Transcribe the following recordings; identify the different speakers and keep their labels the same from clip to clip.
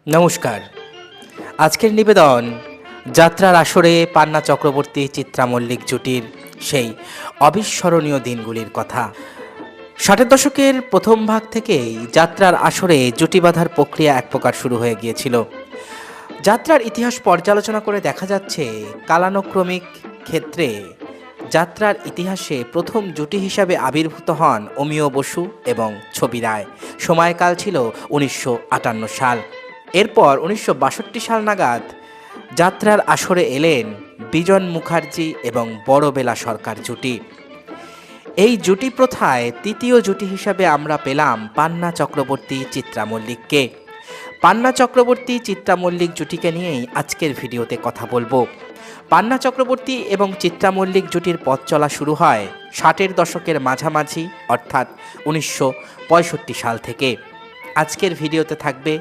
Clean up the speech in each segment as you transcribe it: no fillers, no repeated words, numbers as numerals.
Speaker 1: নমস্কার। আজকের নিবেদন যাত্রার আসরে পান্না চক্রবর্তী চিত্রা মল্লিক জুটির সেই অবিস্মরণীয় দিনগুলির কথা। 60-এর দশকের প্রথম ভাগ থেকেই যাত্রার আসরে জুটি বাঁধার প্রক্রিয়া এক প্রকার শুরু হয়ে গিয়েছিল। যাত্রার ইতিহাস পর্যালোচনা করে দেখা যাচ্ছে কালানুক্রমিক ক্ষেত্রে যাত্রার ইতিহাসে প্রথম জুটি হিসাবে আবির্ভূত হন অমিয় বসু এবং ছবি রায়। সময়কাল ছিল 1958 সাল। এরপর 1962 সাল নাগাদ যাত্রার আসরে এলেন বিজন মুখার্জি এবং বড়বেলা সরকার জুটি। এই জুটি প্রথায় তৃতীয় জুটি হিসাবে আমরা পেলাম পান্না চক্রবর্তী চিত্রা মল্লিককে। পান্না চক্রবর্তী চিত্রা মল্লিক জুটিকে নিয়েই আজকের ভিডিওতে কথা বলবো। পান্না চক্রবর্তী এবং চিত্রা মল্লিক জুটির পথ চলা শুরু হয় 60-এর দশকের মাঝামাঝি অর্থাৎ 1965 সাল থেকে। আজকের ভিডিওতে থাকবে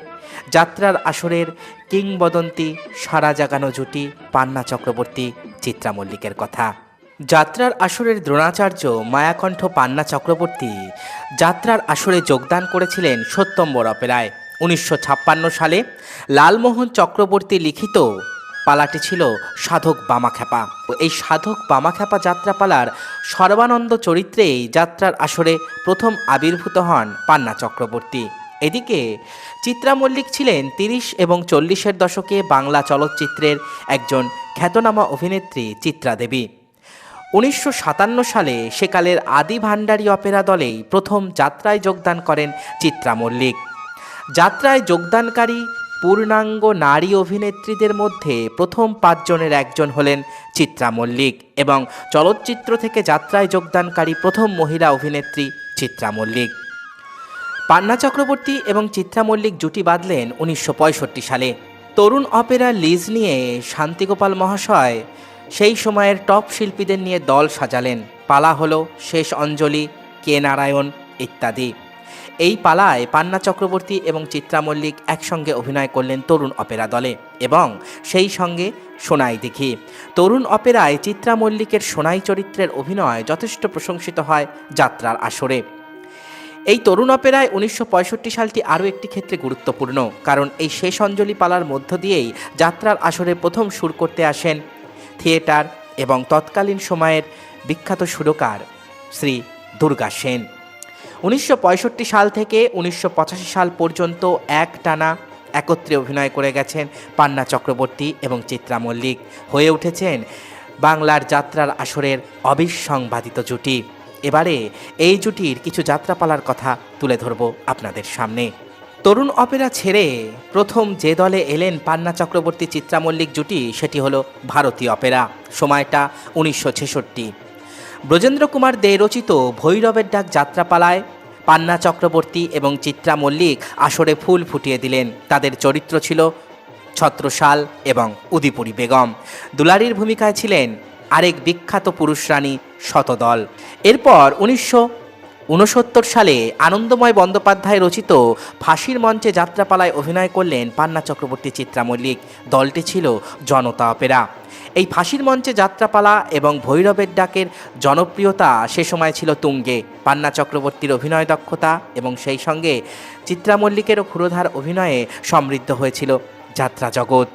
Speaker 1: যাত্রার আসরের কিংবদন্তি সারা জাগানো জুটি পান্না চক্রবর্তী চিত্রা মল্লিকের কথা। যাত্রার আসরের দ্রোণাচার্য মায়াকণ্ঠ পান্না চক্রবর্তী যাত্রার আসরে যোগদান করেছিলেন সত্যম্বর অপেরায়। 1956 সালে লালমোহন চক্রবর্তী লিখিত পালাটি ছিল সাধক বামাখ্যাপা। এই সাধক বামাখ্যাপা যাত্রাপালার সর্বানন্দ চরিত্রেই যাত্রার আসরে প্রথম আবির্ভূত হন পান্না চক্রবর্তী। এদিকে চিত্রা মল্লিক ছিলেন 30 এবং 40-এর দশকে বাংলা চলচ্চিত্রের একজন খ্যাতনামা অভিনেত্রী চিত্রা দেবী। 1957 সালে সেকালের আদি ভান্ডারী অপেরা দলেই প্রথম যাত্রায় যোগদান করেন চিত্রা মল্লিক। যাত্রায় যোগদানকারী পূর্ণাঙ্গ নারী অভিনেত্রীদের মধ্যে প্রথম 5 জনের একজন হলেন চিত্রা মল্লিক এবং চলচ্চিত্র থেকে যাত্রায় যোগদানকারী প্রথম মহিলা অভিনেত্রী চিত্রা মল্লিক। পান্না চক্রবর্তী এবং চিত্রা মল্লিক জুটি বাঁধলেন 1965 সালে। তরুণ অপেরা লিজ নিয়ে শান্তিগোপাল মহাশয় সেই সময়ের টপ শিল্পীদের নিয়ে দল সাজালেন। পালা হলো শেষ অঞ্জলি, কে নারায়ণ ইত্যাদি। এই পালায় পান্না চক্রবর্তী এবং চিত্রা মল্লিক একসঙ্গে অভিনয় করলেন তরুণ অপেরা দলে এবং সেই সঙ্গে সোনাই দিঘি। তরুণ অপেরায় চিত্রা মল্লিকের সোনাই চরিত্রের অভিনয় যথেষ্ট প্রশংসিত হয় যাত্রার আসরে। এই তরুণ অপেরায় 1965 সালটি আরও একটি ক্ষেত্রে গুরুত্বপূর্ণ, কারণ এই শেষ অঞ্জলি পালার মধ্য দিয়েই যাত্রার আসরে প্রথম সুর করতে আসেন থিয়েটার এবং তৎকালীন সময়ের বিখ্যাত সুরকার শ্রী দুর্গা সেন। 1965 সাল থেকে 1985 সাল পর্যন্ত একটানা একত্রে অভিনয় করে গেছেন পান্না চক্রবর্তী এবং চিত্রা মল্লিক, হয়ে উঠেছেন বাংলার যাত্রার আসরের অবিসংবাদিত জুটি। এবারে এই জুটির কিছু যাত্রাপালার কথা তুলে ধরব আপনাদের সামনে। তরুণ অপেরা ছেড়ে প্রথম যে দলে এলেন পান্না চক্রবর্তী চিত্রা মল্লিক জুটি সেটি হলো ভারতীয় অপেরা। সময়টা 1966। ব্রজেন্দ্র কুমার দে রচিত ভৈরবের ডাক যাত্রাপালায় পান্না চক্রবর্তী এবং চিত্রা মল্লিক আসরে ফুল ফুটিয়ে দিলেন। তাদের চরিত্র ছিল ছত্রসাল এবং উদিপুরী বেগম। দুলারীর ভূমিকায় ছিলেন আরেক বিখ্যাত পুরুষ রানী শতদল। এরপর 1969 সালে আনন্দময় বন্দ্যোপাধ্যায় রচিত ফাঁসির মঞ্চে যাত্রাপালায় অভিনয় করলেন পান্না চক্রবর্তী চিত্রা মল্লিক। দলটি ছিল জনতা অপেরা। এই ফাঁসির মঞ্চে যাত্রাপালা এবং ভৈরবের ডাকের জনপ্রিয়তা সে সময় ছিল তুঙ্গে। পান্না চক্রবর্তীর অভিনয় দক্ষতা এবং সেই সঙ্গে চিত্রা মল্লিকেরও ক্ষুরধার অভিনয়ে সমৃদ্ধ হয়েছিল যাত্রা জগৎ।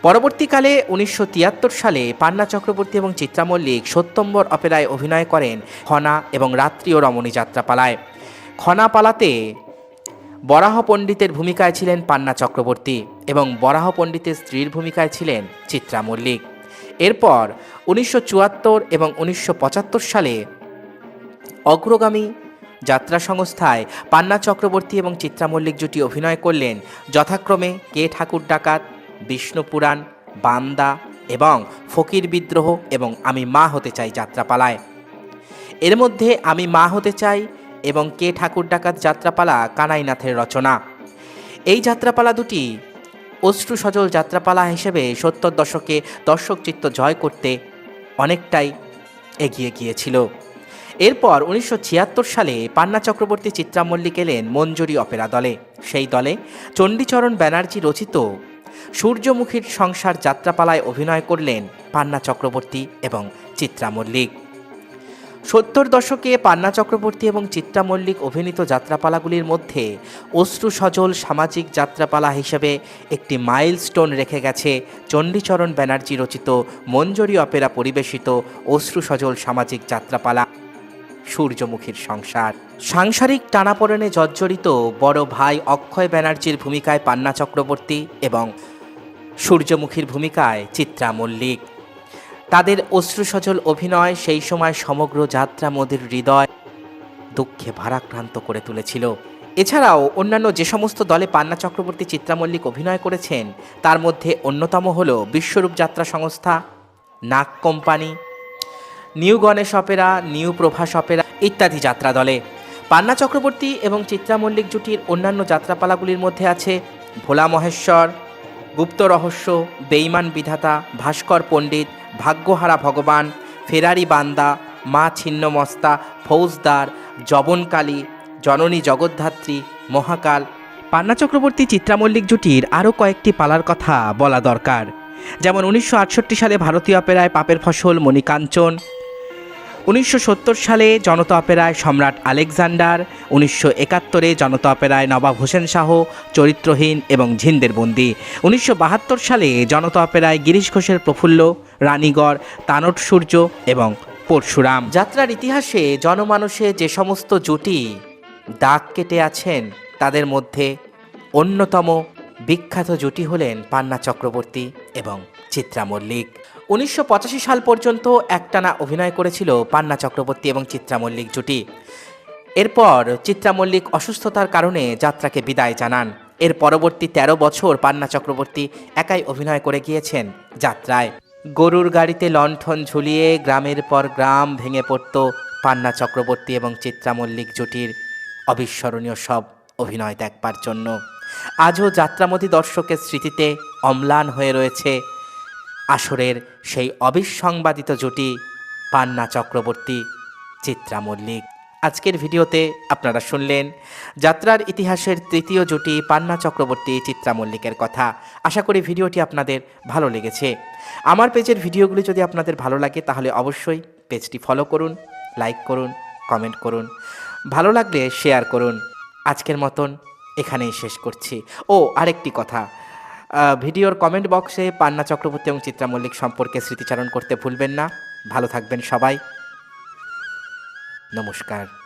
Speaker 1: পরবর্তীকালে 1973 সালে পান্না চক্রবর্তী এবং চিত্রা মল্লিক সত্যম্বর অপেরায় অভিনয় করেন খনা এবং রাত্রি ও রমণী যাত্রাপালায়। খনা পালাতে বরাহ পণ্ডিতের ভূমিকায় ছিলেন পান্না চক্রবর্তী এবং বরাহ পণ্ডিতের স্ত্রীর ভূমিকায় ছিলেন চিত্রা মল্লিক। এরপর 1974 এবং 1975 সালে অগ্রগামী যাত্রা সংস্থায় পান্না চক্রবর্তী এবং চিত্রা মল্লিক জুটি অভিনয় করলেন যথাক্রমে কে ঠাকুর ডাকাত, বিষ্ণু পুরাণ, বান্দা এবং ফকির বিদ্রোহ এবং আমি মা হতে চাই যাত্রাপালায়। এর মধ্যে আমি মা হতে চাই এবং কে ঠাকুর ডাকাত যাত্রাপালা কানাইনাথের রচনা। এই যাত্রাপালা দুটি অশ্রু সজল যাত্রাপালা হিসেবে 70 দশকে দর্শক চিত্ত জয় করতে অনেকটাই এগিয়ে গিয়েছিল। এরপর 1976 সালে পান্না চক্রবর্তী চিত্রা মল্লিক এলেন মঞ্জুরি অপেরা দলে। সেই দলে চণ্ডীচরণ ব্যানার্জি রচিত সূর্যমুখীর সংসার যাত্রাপালায় অভিনয় করলেন পান্না চক্রবর্তী এবং চিত্রা মল্লিক। সত্তর দশকে পান্না চক্রবর্তী এবং চিত্রা মল্লিক অভিনীত যাত্রাপালাগুলির মধ্যে অশ্রু সজল সামাজিক যাত্রাপালা হিসেবে একটি মাইলস্টোন রেখে গেছে চণ্ডীচরণ ব্যানার্জি রচিত মঞ্জরি অপেরা পরিবেশিত অশ্রু সজল সামাজিক যাত্রাপালা সূর্যমুখীর সংসার। সাংসারিক টানাপোড়েনে জর্জরিত বড় ভাই অক্ষয় ব্যানার্জির ভূমিকায় পান্না চক্রবর্তী এবং সূর্যমুখীর ভূমিকায় চিত্রা মল্লিক। তাদের অশ্রুসজল অভিনয় সেই সময় সমগ্র যাত্রা মোদের হৃদয় দুঃখে ভারাক্রান্ত করে তুলেছিল। এছাড়াও অন্যান্য যে সমস্ত দলে পান্না চক্রবর্তী চিত্রা মল্লিক অভিনয় করেছেন তার মধ্যে অন্যতম হল বিশ্বরূপ যাত্রা সংস্থা, Nag company, new Ganesh opera, new Prabhas opera ইত্যাদি যাত্রা দলে। পান্না চক্রবর্তী এবং চিত্রা মল্লিক জুটির অন্যান্য যাত্রাপালাগুলির মধ্যে আছে ভোলা মহেশ্বর, গুপ্ত রহস্য, বেঈমান বিধাতা, ভাস্কর পণ্ডিত, ভাগ্যহারা ভগবান, ফেরারি বান্দা, মা ছিন্নমস্তা, ফৌজদার, জবনকালী, জননী জগদ্ধাত্রী, মহাকাল। পান্না চক্রবর্তী চিত্রা মল্লিক জুটির আরও কয়েকটি পালার কথা বলা দরকার, যেমন 1968 সালে ভারতীয় অপেরায় পাপের ফসল মণিকাঞ্চন, 1970 সালে জনতা অপেরায় সম্রাট আলেকজান্ডার, 1971 জনতা অপেরায় নবাব হোসেন শাহ চরিত্রহীন এবং ঝিন্দের বন্দি, 1972 সালে জনতা অপেরায় গিরিশ ঘোষের প্রফুল্ল, রানীগড়, তানট সূর্য এবং পরশুরাম। যাত্রার ইতিহাসে জনমানসে যে সমস্ত জুটি দাগ কেটে আছেন তাদের মধ্যে অন্যতম বিখ্যাত জুটি হলেন পান্না চক্রবর্তী এবং চিত্রা মল্লিক। 1985 সাল পর্যন্ত একটানা অভিনয় করেছিল পান্না চক্রবর্তী এবং চিত্রা মল্লিক জুটি। এরপর চিত্রা মল্লিক অসুস্থতার কারণে যাত্রাকে বিদায় জানান। এর পরবর্তী 13 বছর পান্না চক্রবর্তী একাই অভিনয় করে গিয়েছেন যাত্রায়। গরুর গাড়িতে লণ্ঠন ঝুলিয়ে গ্রামের পর গ্রাম ভেঙে পড়ত পান্না চক্রবর্তী এবং চিত্রা মল্লিক জুটির অবিস্মরণীয় সব অভিনয় দেখবার জন্য। আজও যাত্রামতী দর্শকের স্মৃতিতে অম্লান হয়ে রয়েছে আসরের সেই অবিসংবাদিত জুটি পান্না চক্রবর্তী চিত্রা মল্লিক। আজকের ভিডিওতে আপনারা শুনলেন যাত্রার ইতিহাসের তৃতীয় জুটি পান্না চক্রবর্তী চিত্রা মল্লিকের কথা। আশা করি ভিডিওটি আপনাদের ভালো লেগেছে। আমার পেজের ভিডিওগুলি যদি আপনাদের ভালো লাগে তাহলে অবশ্যই পেজটি ফলো করুন, লাইক করুন, কমেন্ট করুন, ভালো লাগলে শেয়ার করুন। আজকের মতন এখানেই শেষ করছি। ও আরেকটি কথা, ভিডিওর কমেন্ট বক্সে পান্না চক্রবর্তী এবং চিত্রা মল্লিক সম্পর্কে স্মৃতিচারণ করতে ভুলবেন না। ভালো থাকবেন সবাই। নমস্কার।